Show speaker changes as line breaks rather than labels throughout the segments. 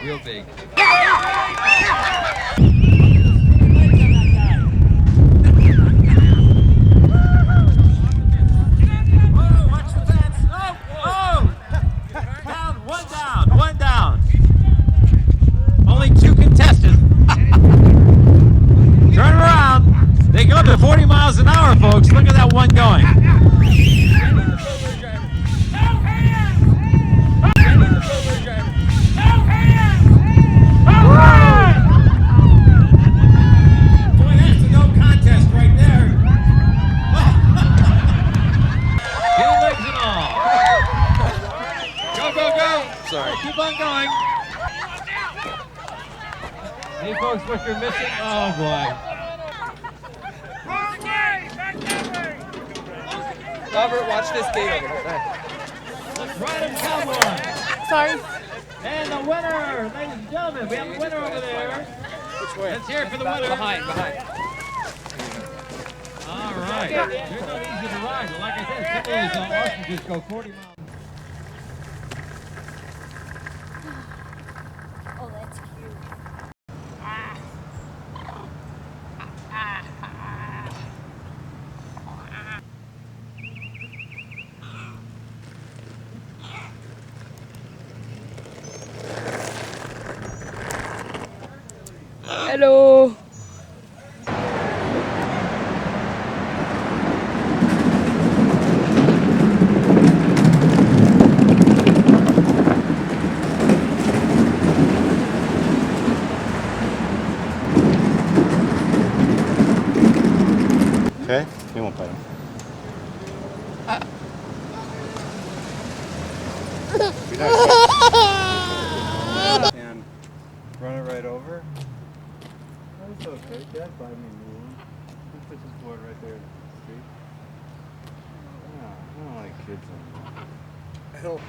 Real big.
One down. Only 2 contestants. Turn around. They go to 40 miles an hour, folks. Look at that one going. Boy, that's a no contest right there. 2 legs and all. Go, go, go.
Sorry.
Keep on going. Hey, folks, what you're missing? Oh, boy.
Robert, watch this gate over here.
Let's ride him, cowboy.
Sorry.
And the winner, ladies and gentlemen, we have a winner over there.
Which way?
Let's hear it for the winner.
Behind.
All right. You're not easy to ride, but like I said, some of these ostriches go 40 miles.
Oh, that's cute. Hello.
Okay, he won't bite him. And run it right over. That's okay. Dad buy me a new one. Let's put this board right there. See? No, I don't like kids anymore. I don't.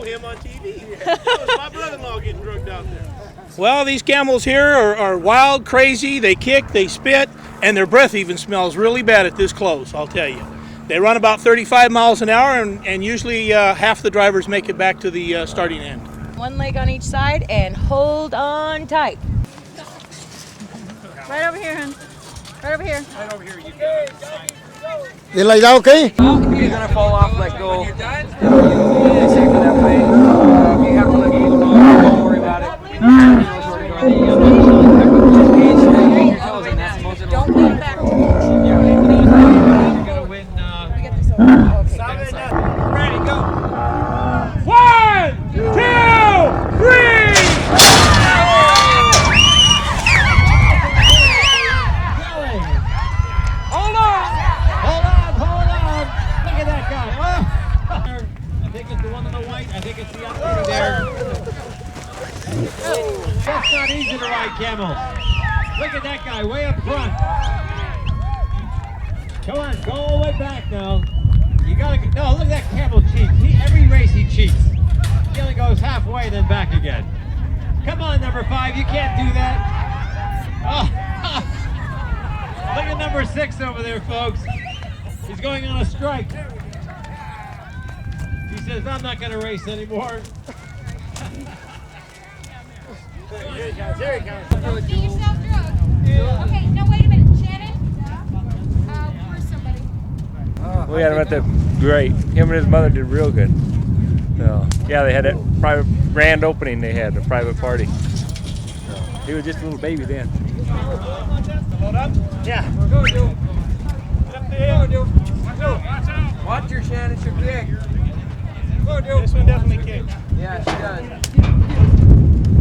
Him on TV. That was my brother-in-law getting drugged out there. Well, these camels here are wild, crazy. They kick, they spit, and their breath even smells really bad at this close, I'll tell you. They run about 35 miles an hour, and usually half the drivers make it back to the starting end.
One leg on each side and hold on tight. Right over here, hon. Right over here.
Right over here, you got it.
You like that okay?
If you're gonna fall off, let go. You're done? Safer that way. You have to let go. Don't worry about it.
Don't put it back.
You're gonna win.
We get this over. Okay.
Ready, go. 1, 2, 3. Hold on. Look at that guy. Oh. I think it's the one in the white. I think it's the other there. That's not easy to ride camels. Look at that guy way up front. Come on, go all the way back now. You gotta go. No, look at that camel cheats. Every race he cheats. He only goes halfway, then back again. Come on, number 5. You can't do that. Oh. Look at number 6 over there, folks. He's going on a strike. He says, I'm not going to race anymore. Here he comes.
Get yourself drugged. Okay, no, wait a minute. Shannon? Where's somebody?
We had him at the great. Him and his mother did real good. So, yeah, they had a private grand opening. They had a private party. So. He was just a little baby then.
Load up.
Yeah.
Go, Joe.
Get up there.
Go, Joe. Watch your Shannon, she'll kick. Go, Joe.
This one definitely kicked.
Yeah, she does.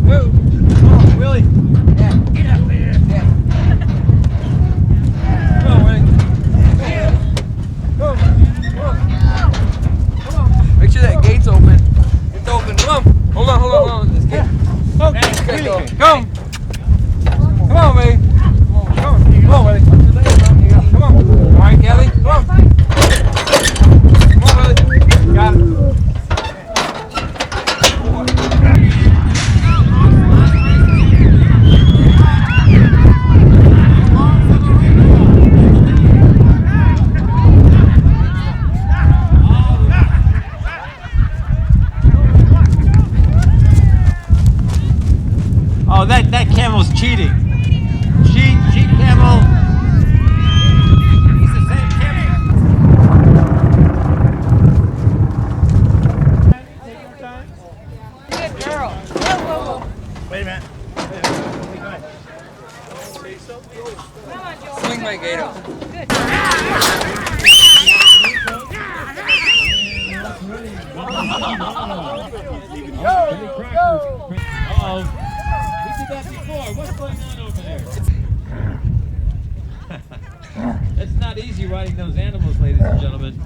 Move.
Oh, Willie.
Yeah, get up there. Yeah. Come on, Willie. Come on. Come on. Make sure that gate's open. It's open. Come on. Hold on. This gate. Okay, go. Come. Come on, baby. Come on, Willie. Come on. All right, Kelly. Come on. Come on, Willie. Got it.
Oh, that camel's cheating. Cheat camel. He's the same camel.
Good girl.
Wait a minute.
Swing my gate up.
Uh-oh. We did that before. What's going on over there? It's not easy riding those animals, ladies and gentlemen.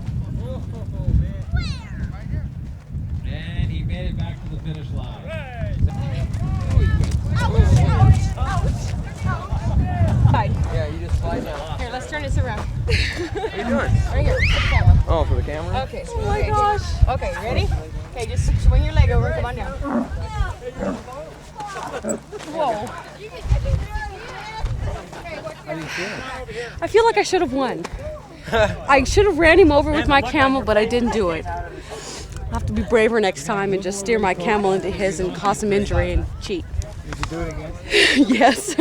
And he made it back to the finish line.
Yeah, you just slide down.
Here, let's turn this around.
What are you doing?
Right here, for the camera.
Oh, for the camera?
Okay. Oh my gosh. Okay, ready? Okay, just swing your leg over. Come on down. Whoa.
I feel like I should have won. I should have ran him over with my camel, but I didn't do it. I'll have to be braver next time and just steer my camel into his and cause him injury and cheat.
Did you do it again?
Yes.